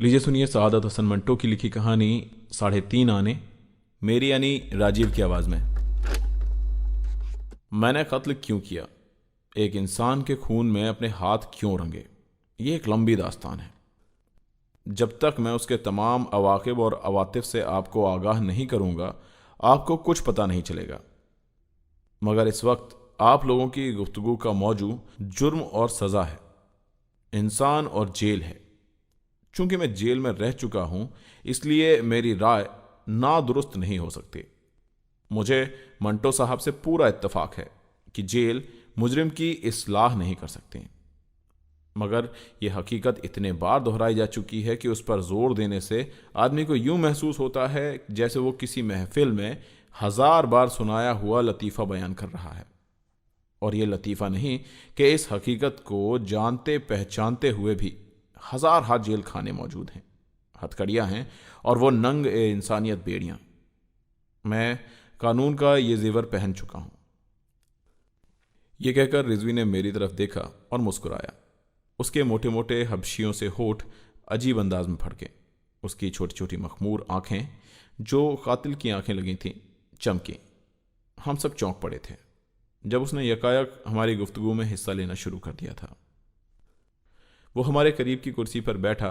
लीजिए सुनिए सआदत हसन मंटो की लिखी कहानी 3.5 आने, मेरी यानी राजीव की आवाज़ में। मैंने कत्ल क्यों किया, एक इंसान के खून में अपने हाथ क्यों रंगे, ये एक लंबी दास्तान है। जब तक मैं उसके तमाम अवाकिब और अवातिफ से आपको आगाह नहीं करूँगा, आपको कुछ पता नहीं चलेगा। मगर इस वक्त आप लोगों की गुफ्तगू का मौजू जुर्म और सज़ा है, इंसान और जेल है। चूंकि मैं जेल में रह चुका हूं, इसलिए मेरी राय नादुरुस्त नहीं हो सकती। मुझे मंटो साहब से पूरा इत्तेफाक है कि जेल मुजरिम की इस्लाह नहीं कर सकती, मगर यह हकीकत इतने बार दोहराई जा चुकी है कि उस पर जोर देने से आदमी को यूं महसूस होता है जैसे वो किसी महफिल में 1000 बार सुनाया हुआ लतीफ़ा बयान कर रहा है। और यह लतीफ़ा नहीं कि इस हकीकत को जानते पहचानते हुए भी 1000 हाथ जेल खाने मौजूद हैं, हथकड़ियाँ हैं और वो नंग ए इंसानियत बेड़ियाँ। मैं कानून का ये जेवर पहन चुका हूँ। ये कहकर रिजवी ने मेरी तरफ देखा और मुस्कुराया। उसके मोटे मोटे हबशियों से होठ अजीब अंदाज में फड़के। उसकी छोटी छोटी मखमूर आंखें, जो कातिल की आंखें लगी थीं, चमकी। हम सब चौंक पड़े थे जब उसने यकायक हमारी गुफ्तगू में हिस्सा लेना शुरू कर दिया था। वो हमारे करीब की कुर्सी पर बैठा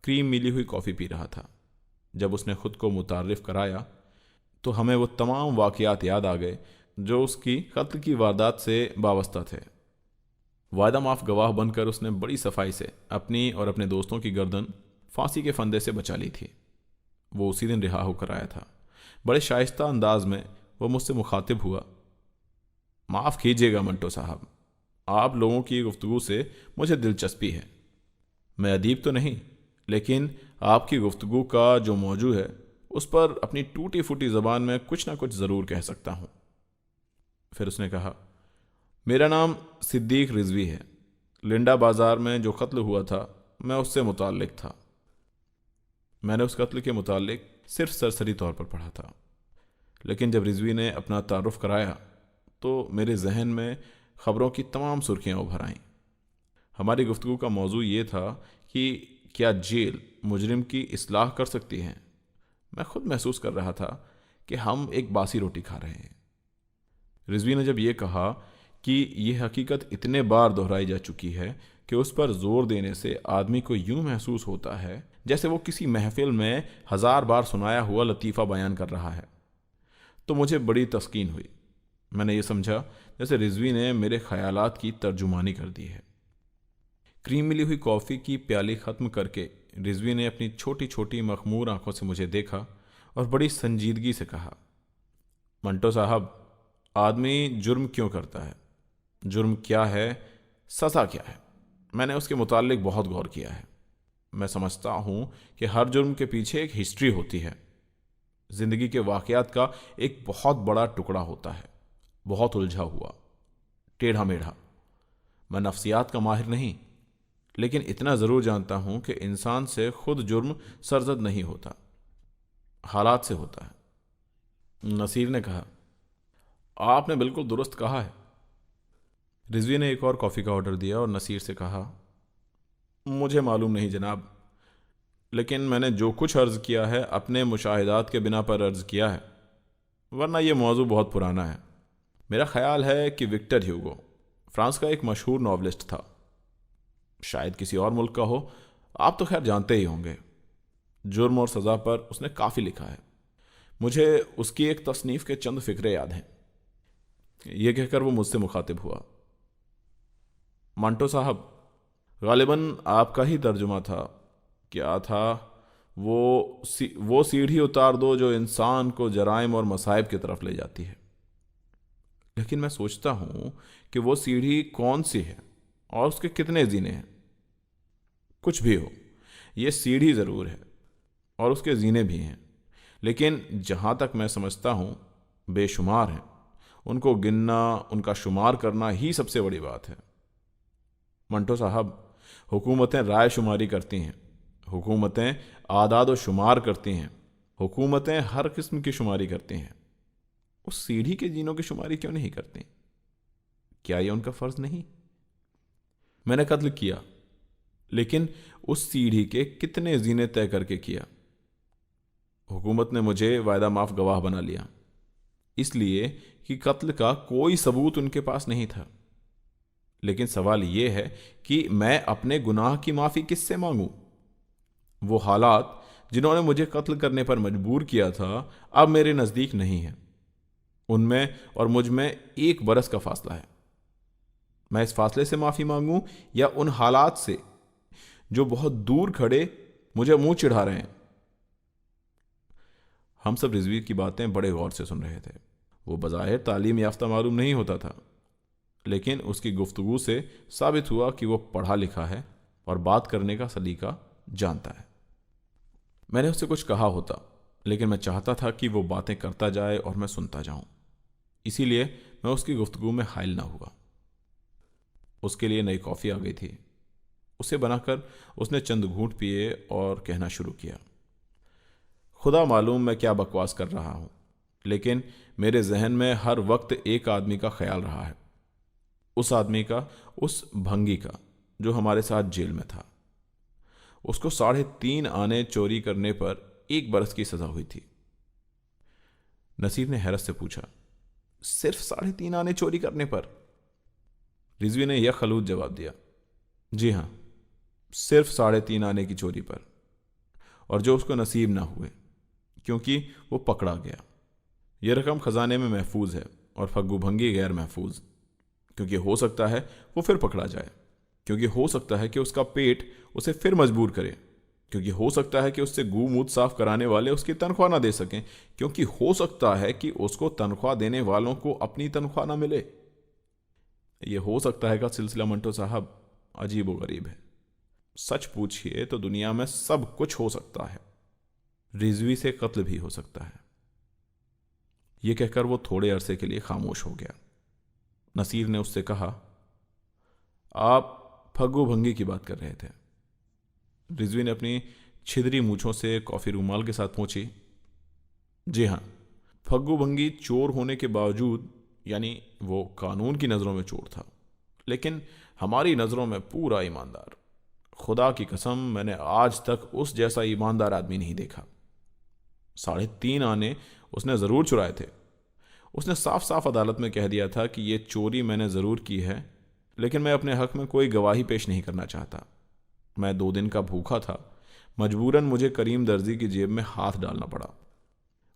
क्रीम मिली हुई कॉफ़ी पी रहा था। जब उसने खुद को मुतारिफ कराया तो हमें वो तमाम वाक़यात याद आ गए जो उसकी कत्ल की वारदात से वाबस्ता थे। वायदा माफ़ गवाह बनकर उसने बड़ी सफाई से अपनी और अपने दोस्तों की गर्दन फांसी के फंदे से बचा ली थी। वो उसी दिन रिहा होकर आया था। बड़े शाइस्ता अंदाज में वो मुझसे मुखातिब हुआ। माफ़ कीजिएगा मंटो साहब, आप लोगों की गुफ्तगू से मुझे दिलचस्पी है। मैं अदीब तो नहीं, लेकिन आपकी गुफ्तगू का जो मौजू है उस पर अपनी टूटी फूटी ज़बान में कुछ ना कुछ ज़रूर कह सकता हूँ। फिर उसने कहा, मेरा नाम सिद्दीक रिजवी है। लिंडा बाज़ार में जो कत्ल हुआ था मैं उससे मुताल्लिक था। मैंने उस कत्ल के मुताल्लिक सिर्फ सरसरी तौर पर पढ़ा था, लेकिन जब रिजवी ने अपना तारुफ कराया तो मेरे जहन में ख़बरों की तमाम सुर्खियाँ उभर आईं। हमारी गुफ्तगू का मौजू ये था कि क्या जेल मुजरिम की इस्लाह कर सकती है। मैं खुद महसूस कर रहा था कि हम एक बासी रोटी खा रहे हैं। रिजवी ने जब ये कहा कि यह हकीकत इतने बार दोहराई जा चुकी है कि उस पर जोर देने से आदमी को यूं महसूस होता है जैसे वो किसी महफिल में 1000 बार सुनाया हुआ लतीफ़ा बयान कर रहा है, तो मुझे बड़ी तस्कीन हुई। मैंने ये समझा जैसे रिजवी ने मेरे ख्यालात की तर्जुमानी कर दी है। क्रीम मिली हुई कॉफ़ी की प्याली ख़त्म करके रिजवी ने अपनी छोटी छोटी मखमूर आंखों से मुझे देखा और बड़ी संजीदगी से कहा, मंटो साहब, आदमी जुर्म क्यों करता है, जुर्म क्या है, सज़ा क्या है, मैंने उसके मुताल्लिक बहुत गौर किया है। मैं समझता हूँ कि हर जुर्म के पीछे एक हिस्ट्री होती है। ज़िंदगी के वाक़यात का एक बहुत बड़ा टुकड़ा होता है, बहुत उलझा हुआ, टेढ़ा मेढ़ा। मैं नफ्सियात का माहिर नहीं, लेकिन इतना ज़रूर जानता हूँ कि इंसान से खुद जुर्म सरजद नहीं होता, हालात से होता है। नसीर ने कहा, आपने बिल्कुल दुरुस्त कहा है। रिजवी ने एक और कॉफ़ी का ऑर्डर दिया और नसीर से कहा, मुझे मालूम नहीं जनाब, लेकिन मैंने जो कुछ अर्ज़ किया है अपने मुशाहिदात के बिना पर अर्ज़ किया है, वरना यह मौजू बहुत पुराना है। मेरा ख्याल है कि विक्टर ह्यूगो फ्रांस का एक मशहूर नॉवलिस्ट था, शायद किसी और मुल्क का हो, आप तो खैर जानते ही होंगे। जुर्म और सज़ा पर उसने काफ़ी लिखा है। मुझे उसकी एक तसनीफ़ के चंद फ़िक्रे याद हैं। यह कहकर वो मुझसे मुखातिब हुआ, मंटो साहब, गालिबन आपका ही तर्जुमा था। क्या था वो सीढ़ी उतार दो जो इंसान को जराइम और मसाइब की तरफ ले जाती है। लेकिन मैं सोचता हूँ कि वो सीढ़ी कौन सी है और उसके कितने जीने हैं। कुछ भी हो, ये सीढ़ी ज़रूर है और उसके जीने भी हैं, लेकिन जहाँ तक मैं समझता हूँ बेशुमार हैं। उनको गिनना, उनका शुमार करना ही सबसे बड़ी बात है। मंटो साहब, हुकूमतें राय शुमारी करती हैं, हुकूमतें आदाद व शुमार करती हैं, हुकूमतें हर किस्म की शुमारी करती हैं। उस सीढ़ी के जीनों की शुमारी क्यों नहीं करती? क्या यह उनका फ़र्ज़ नहीं? मैंने कत्ल किया, लेकिन उस सीढ़ी के कितने जीने तय करके किया। हुकूमत ने मुझे वायदा माफ गवाह बना लिया, इसलिए कि कत्ल का कोई सबूत उनके पास नहीं था। लेकिन सवाल यह है कि मैं अपने गुनाह की माफी किससे मांगूं? वो हालात जिन्होंने मुझे कत्ल करने पर मजबूर किया था अब मेरे नजदीक नहीं है। उनमें और मुझ में 1 बरस का फासला है। मैं इस फासले से माफी मांगूं या उन हालात से जो बहुत दूर खड़े मुझे मुंह चिढ़ा रहे हैं? हम सब रिजवी की बातें बड़े गौर से सुन रहे थे। वो बज़ाहिर तालीम याफ्ता मालूम नहीं होता था, लेकिन उसकी गुफ्तगू से साबित हुआ कि वो पढ़ा लिखा है और बात करने का सलीका जानता है। मैंने उससे कुछ कहा होता, लेकिन मैं चाहता था कि वो बातें करता जाए और मैं सुनता जाऊं, इसीलिए मैं उसकी गुफ्तगू में हाइल ना हुआ। उसके लिए नई कॉफ़ी आ गई थी। उसे बनाकर उसने चंद घूंट पिए और कहना शुरू किया, खुदा मालूम मैं क्या बकवास कर रहा हूं, लेकिन मेरे जहन में हर वक्त एक आदमी का ख्याल रहा है। उस आदमी का, उस भंगी का जो हमारे साथ जेल में था। उसको 3.5 आने चोरी करने पर 1 बरस की सजा हुई थी। नसीर ने हैरत से पूछा, सिर्फ 3.5 आने चोरी करने पर? रिजवी ने यह खलूत जवाब दिया, जी हां, सिर्फ 3.5 आने की चोरी पर, और जो उसको नसीब ना हुए, क्योंकि वो पकड़ा गया। यह रकम खजाने में महफूज है और फग्गू भंगी गैर महफूज, क्योंकि हो सकता है वो फिर पकड़ा जाए, क्योंकि हो सकता है कि उसका पेट उसे फिर मजबूर करे, क्योंकि हो सकता है कि उससे गू मूत साफ कराने वाले उसकी तनख्वाह ना दे सकें, क्योंकि हो सकता है कि उसको तनख्वाह देने वालों को अपनी तनख्वाह ना मिले। यह हो सकता है का सिलसिला मंटो साहब अजीब व गरीब है। सच पूछिए तो दुनिया में सब कुछ हो सकता है। रिजवी से कत्ल भी हो सकता है। यह कहकर वो थोड़े अरसे के लिए खामोश हो गया। नसीर ने उससे कहा, आप फग्गू भंगी की बात कर रहे थे। रिजवी ने अपनी छिदरी मूछों से कॉफी रूमाल के साथ पहुंची। जी हां, फग्गू भंगी चोर होने के बावजूद, यानी वो कानून की नजरों में चोर था, लेकिन हमारी नजरों में पूरा ईमानदार। खुदा की कसम, मैंने आज तक उस जैसा ईमानदार आदमी नहीं देखा। 3.5 आने उसने जरूर चुराए थे। उसने साफ साफ अदालत में कह दिया था कि यह चोरी मैंने जरूर की है, लेकिन मैं अपने हक में कोई गवाही पेश नहीं करना चाहता। मैं 2 दिन का भूखा था। मजबूरन मुझे करीम दर्जी की जेब में हाथ डालना पड़ा।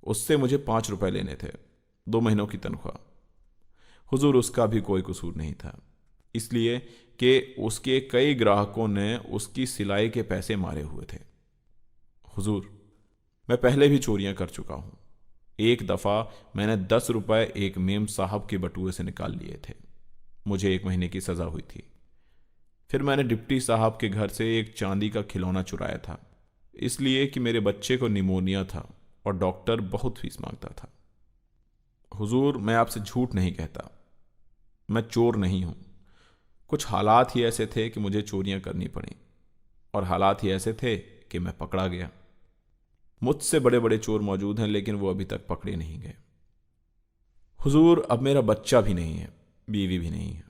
उससे मुझे 5 रुपए लेने थे, 2 महीनों की तनख्वाह। हुजूर, उसका भी कोई कसूर नहीं था, इसलिए कि उसके कई ग्राहकों ने उसकी सिलाई के पैसे मारे हुए थे। हुजूर, मैं पहले भी चोरियां कर चुका हूं। एक दफ़ा मैंने 10 रुपए एक मेम साहब के बटुए से निकाल लिए थे। मुझे 1 महीने की सज़ा हुई थी। फिर मैंने डिप्टी साहब के घर से एक चांदी का खिलौना चुराया था, इसलिए कि मेरे बच्चे को निमोनिया था और डॉक्टर बहुत फीस मांगता था। हुजूर, मैं आपसे झूठ नहीं कहता, मैं चोर नहीं हूं। कुछ हालात ही ऐसे थे कि मुझे चोरियां करनी पड़ी, और हालात ही ऐसे थे कि मैं पकड़ा गया। मुझसे बड़े बड़े चोर मौजूद हैं, लेकिन वो अभी तक पकड़े नहीं गए। हुजूर, अब मेरा बच्चा भी नहीं है, बीवी भी नहीं है,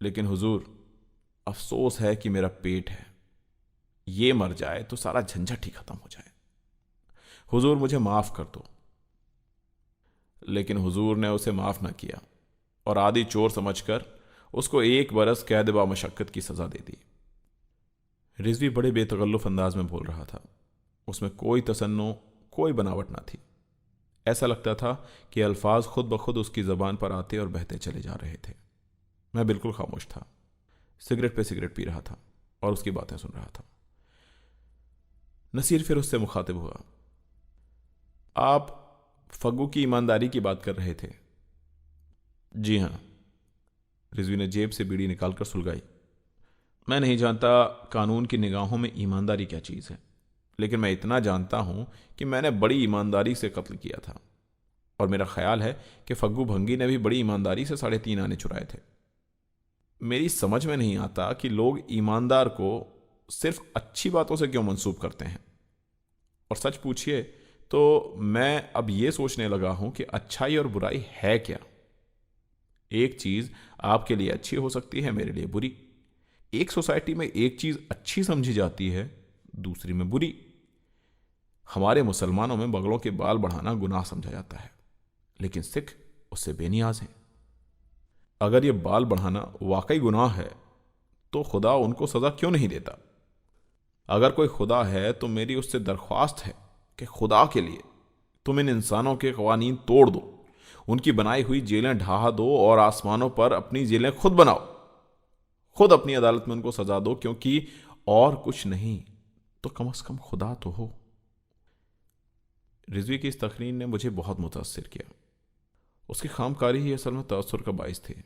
लेकिन हुजूर, अफसोस है कि मेरा पेट है। ये मर जाए तो सारा झंझट ही खत्म हो जाए। हुजूर, मुझे माफ कर दो। लेकिन हुजूर ने उसे माफ ना किया और आदि चोर समझकर उसको 1 बरस कैद बा मशक्कत की सजा दे दी। रिजवी बड़े बेतकल्लुफ अंदाज में बोल रहा था। उसमें कोई तसन्नो, कोई बनावट ना थी। ऐसा लगता था कि अल्फाज खुद ब खुद उसकी ज़बान पर आते और बहते चले जा रहे थे। मैं बिल्कुल खामोश था, सिगरेट पे सिगरेट पी रहा था और उसकी बातें सुन रहा था। नसीर फिर उससे मुखातिब हुआ, आप फग्गू की ईमानदारी की बात कर रहे थे? जी हां। रिजवी ने जेब से बीड़ी निकालकर सुलगाई। मैं नहीं जानता कानून की निगाहों में ईमानदारी क्या चीज़ है, लेकिन मैं इतना जानता हूं कि मैंने बड़ी ईमानदारी से कत्ल किया था, और मेरा ख्याल है कि फग्गू भंगी ने भी बड़ी ईमानदारी से 3.5 आने चुराए थे। मेरी समझ में नहीं आता कि लोग ईमानदार को सिर्फ अच्छी बातों से क्यों मंसूब करते हैं। और सच पूछिए तो मैं अब यह सोचने लगा हूं कि अच्छाई और बुराई है क्या। एक चीज आपके लिए अच्छी हो सकती है, मेरे लिए बुरी। एक सोसाइटी में एक चीज अच्छी समझी जाती है, दूसरी में बुरी। हमारे मुसलमानों में बगलों के बाल बढ़ाना गुनाह समझा जाता है, लेकिन सिख उससे बेनियाज हैं। अगर ये बाल बढ़ाना वाकई गुनाह है तो खुदा उनको सजा क्यों नहीं देता? अगर कोई खुदा है तो मेरी उससे दरख्वास्त है कि खुदा के लिए तुम इन इंसानों के कवानीन तोड़ दो, उनकी बनाई हुई जेलें ढहा दो और आसमानों पर अपनी जेलें खुद बनाओ, खुद अपनी अदालत में उनको सजा दो, क्योंकि और कुछ नहीं तो कम से कम खुदा तो हो। रिजवी की इस तकरीर ने मुझे बहुत मुतासिर किया। उसकी खामकारी ही असल में तअस्सुर का बाइस थी।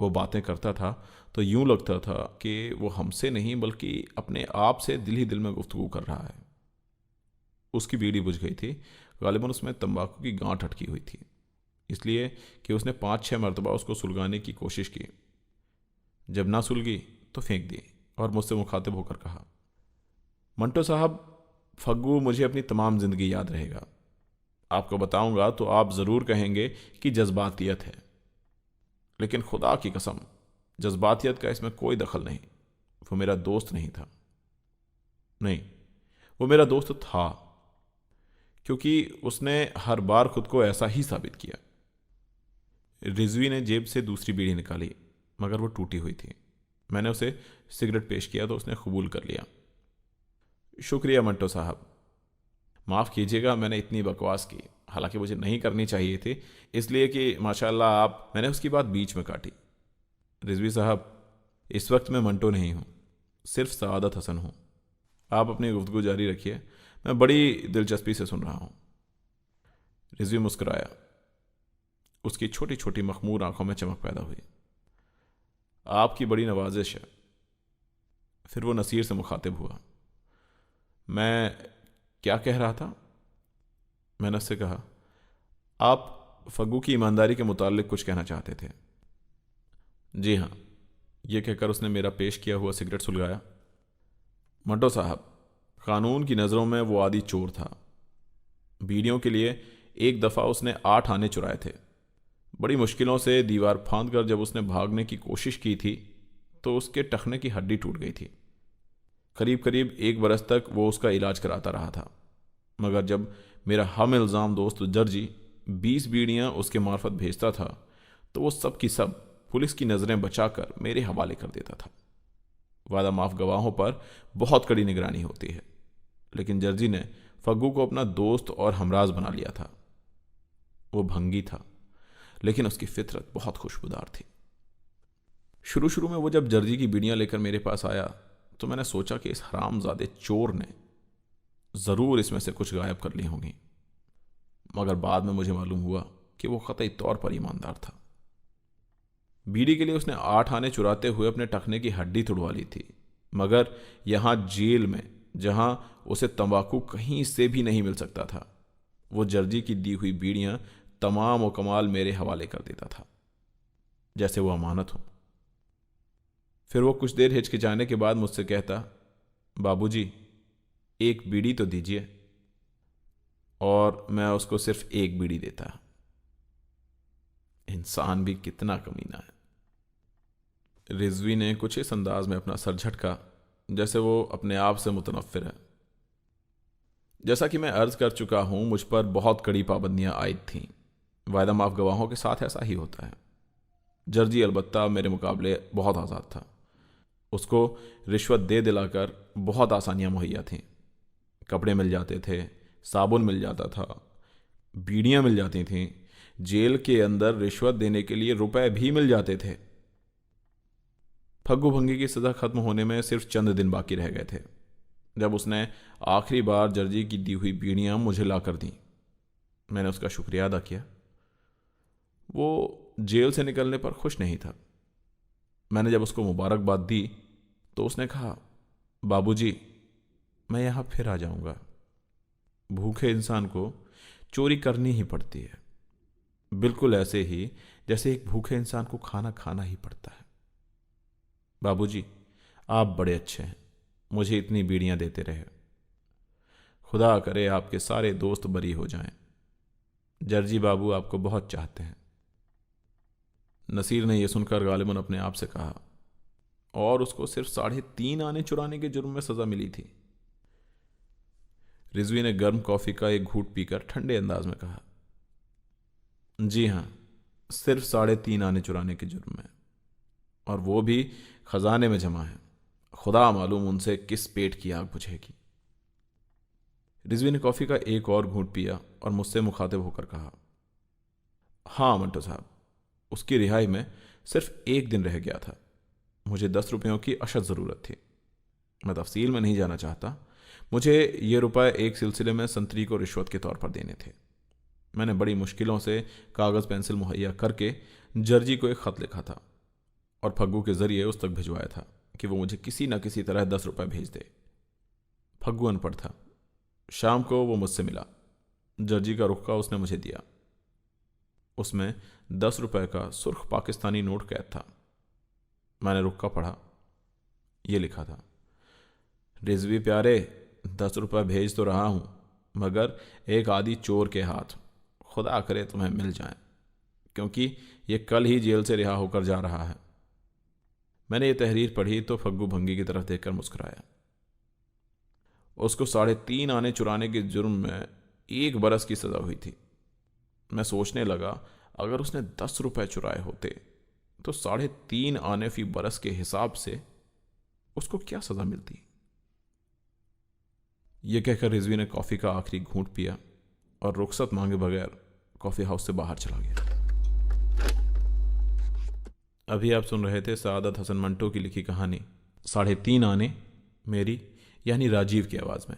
वो बातें करता था तो यूं लगता था कि वो हमसे नहीं बल्कि अपने आप से दिल ही दिल में गुफ्तगू कर रहा है। उसकी बीड़ी बुझ गई थी, गालिबन उसमें तंबाकू की गांठ अटकी हुई थी, इसलिए कि उसने 5-6 मरतबा उसको सुलगाने की कोशिश की। जब ना सुलगी तो फेंक दी और मुझसे मुखातिब होकर कहा, मंटो साहब, फग्गू मुझे अपनी तमाम ज़िंदगी याद रहेगा। आपको बताऊंगा तो आप ज़रूर कहेंगे कि जज्बातियत है, लेकिन खुदा की कसम जज्बातियत का इसमें कोई दखल नहीं। वो मेरा दोस्त नहीं था। नहीं, वो मेरा दोस्त था, क्योंकि उसने हर बार खुद को ऐसा ही साबित किया। रिजवी ने जेब से दूसरी बीड़ी निकाली, मगर वो टूटी हुई थी। मैंने उसे सिगरेट पेश किया तो उसने कबूल कर लिया। शुक्रिया मंटो साहब, माफ़ कीजिएगा मैंने इतनी बकवास की, हालांकि मुझे नहीं करनी चाहिए थी, इसलिए कि माशाल्लाह आप। मैंने उसकी बात बीच में काटी। रिजवी साहब, इस वक्त मैं मंटो नहीं हूँ, सिर्फ सआदत हसन हूँ। आप अपनी गुफ्तगू जारी रखिए, मैं बड़ी दिलचस्पी से सुन रहा हूँ। रिजवी मुस्कुराया। उसकी छोटी छोटी मखमूर आंखों में चमक पैदा हुई। आपकी बड़ी नवाजिश है। फिर वो नसीर से मुखातिब हुआ। मैं क्या कह रहा था? मैंने उससे कहा, आप फग्गू की ईमानदारी के मुताल्लिक कुछ कहना चाहते थे। जी हाँ, यह कहकर उसने मेरा पेश किया हुआ सिगरेट सुलगाया। मंटो साहब, कानून की नज़रों में वो आदि चोर था। बीड़ियों के लिए एक दफ़ा उसने 8 आने चुराए थे। बड़ी मुश्किलों से दीवार फांद कर जब उसने भागने की कोशिश की थी तो उसके टखने की हड्डी टूट गई थी। करीब करीब 1 बरस तक वो उसका इलाज कराता रहा था, मगर जब मेरा हम इल्ज़ाम दोस्त जर्जी 20 बीड़ियाँ उसके मार्फत भेजता था तो वो सब की सब पुलिस की नज़रें बचाकर मेरे हवाले कर देता था। वादा माफ गवाहों पर बहुत कड़ी निगरानी होती है, लेकिन जर्जी ने फग्गू को अपना दोस्त और हमराज बना लिया था। वो भंगी था, लेकिन उसकी फितरत बहुत खुशबूदार थी। शुरू शुरू में वो जब जर्जी की बीड़ियाँ लेकर मेरे पास आया तो मैंने सोचा कि इस हरामजादे चोर ने ज़रूर इसमें से कुछ गायब कर ली होंगी, मगर बाद में मुझे मालूम हुआ कि वो कतई तौर पर ईमानदार था। बीड़ी के लिए उसने 8 आने चुराते हुए अपने टखने की हड्डी तुड़वा ली थी, मगर यहाँ जेल में जहाँ उसे तंबाकू कहीं से भी नहीं मिल सकता था, वो जर्जी की दी हुई बीड़ियाँ तमाम व कमाल मेरे हवाले कर देता था, जैसे वो अमानत हो। फिर वो कुछ देर हिचकिचाने के बाद मुझसे कहता, बाबूजी, एक बीड़ी तो दीजिए, और मैं उसको सिर्फ एक बीड़ी देता। इंसान भी कितना कमीना है। रिजवी ने कुछ इस अंदाज में अपना सर झटका जैसे वो अपने आप से मुतनफ़िर है। जैसा कि मैं अर्ज़ कर चुका हूँ, मुझ पर बहुत कड़ी पाबंदियाँ आयद थीं। वायदा माफ गवाहों के साथ ऐसा ही होता है। जर्जी अलबत्ता मेरे मुकाबले बहुत आज़ाद था। उसको रिश्वत दे दिलाकर बहुत आसानियाँ मुहैया थीं। कपड़े मिल जाते थे, साबुन मिल जाता था, बीड़ियाँ मिल जाती थीं, जेल के अंदर रिश्वत देने के लिए रुपए भी मिल जाते थे। फग्गू भंगी की सज़ा ख़त्म होने में सिर्फ चंद दिन बाकी रह गए थे जब उसने आखिरी बार जर्जी की दी हुई बीड़ियाँ मुझे ला कर दी। मैंने उसका शुक्रिया अदा किया। वो जेल से निकलने पर खुश नहीं था। मैंने जब उसको मुबारकबाद दी तो उसने कहा, बाबूजी, मैं यहाँ फिर आ जाऊँगा। भूखे इंसान को चोरी करनी ही पड़ती है, बिल्कुल ऐसे ही जैसे एक भूखे इंसान को खाना खाना ही पड़ता है। बाबूजी, आप बड़े अच्छे हैं, मुझे इतनी बीड़ियाँ देते रहे। खुदा करे आपके सारे दोस्त बरी हो जाएं। जर्जी बाबू आपको बहुत चाहते हैं। नसीर ने यह सुनकर गालिबन अपने आप से कहा, और उसको सिर्फ 3.5 आने चुराने के जुर्म में सजा मिली थी। रिजवी ने गर्म कॉफी का एक घूंट पीकर ठंडे अंदाज में कहा, जी हाँ, सिर्फ 3.5 आने चुराने के जुर्म में, और वो भी खजाने में जमा है। खुदा मालूम उनसे किस पेट की आग बुझेगी। रिजवी ने कॉफी का एक और घूंट पिया और मुझसे मुखातिब होकर कहा, हाँ मंटो साहब, उसकी रिहाई में सिर्फ 1 दिन रह गया था। मुझे 10 रुपयों की अशद ज़रूरत थी। मैं तफसील में नहीं जाना चाहता। मुझे ये रुपए एक सिलसिले में संतरी को रिश्वत के तौर पर देने थे। मैंने बड़ी मुश्किलों से कागज़ पेंसिल मुहैया करके जर्जी को एक ख़त लिखा था और फग्गू के ज़रिए उस तक भिजवाया था कि वो मुझे किसी न किसी तरह 10 रुपये भेज दे। फग्गू अनपढ़ था। शाम को वो मुझसे मिला। जर्जी का रुख्का उसने मुझे दिया। उसमें 10 रुपये का सुर्ख पाकिस्तानी नोट कैद था। मैंने रुख्का पढ़ा। ये लिखा था, रिजवी प्यारे, 10 रुपये भेज तो रहा हूँ, मगर एक आदि चोर के हाथ, खुदा करे तुम्हें मिल जाएं, क्योंकि ये कल ही जेल से रिहा होकर जा रहा है। मैंने ये तहरीर पढ़ी तो फग्गू भंगी की तरफ देखकर मुस्कुराया। उसको 3.5 आने चुराने के जुर्म में 1 बरस की सज़ा हुई थी। मैं सोचने लगा, अगर उसने 10 रुपये चुराए होते तो 3.5 आने फी बरस के हिसाब से उसको क्या सज़ा मिलती। यह कहकर रिजवी ने कॉफ़ी का आखिरी घूंट पिया और रुखसत मांगे बगैर कॉफ़ी हाउस से बाहर चला गया। अभी आप सुन रहे थे सआदत हसन मंटो की लिखी कहानी 3.5 आने, मेरी यानी राजीव की आवाज़ में।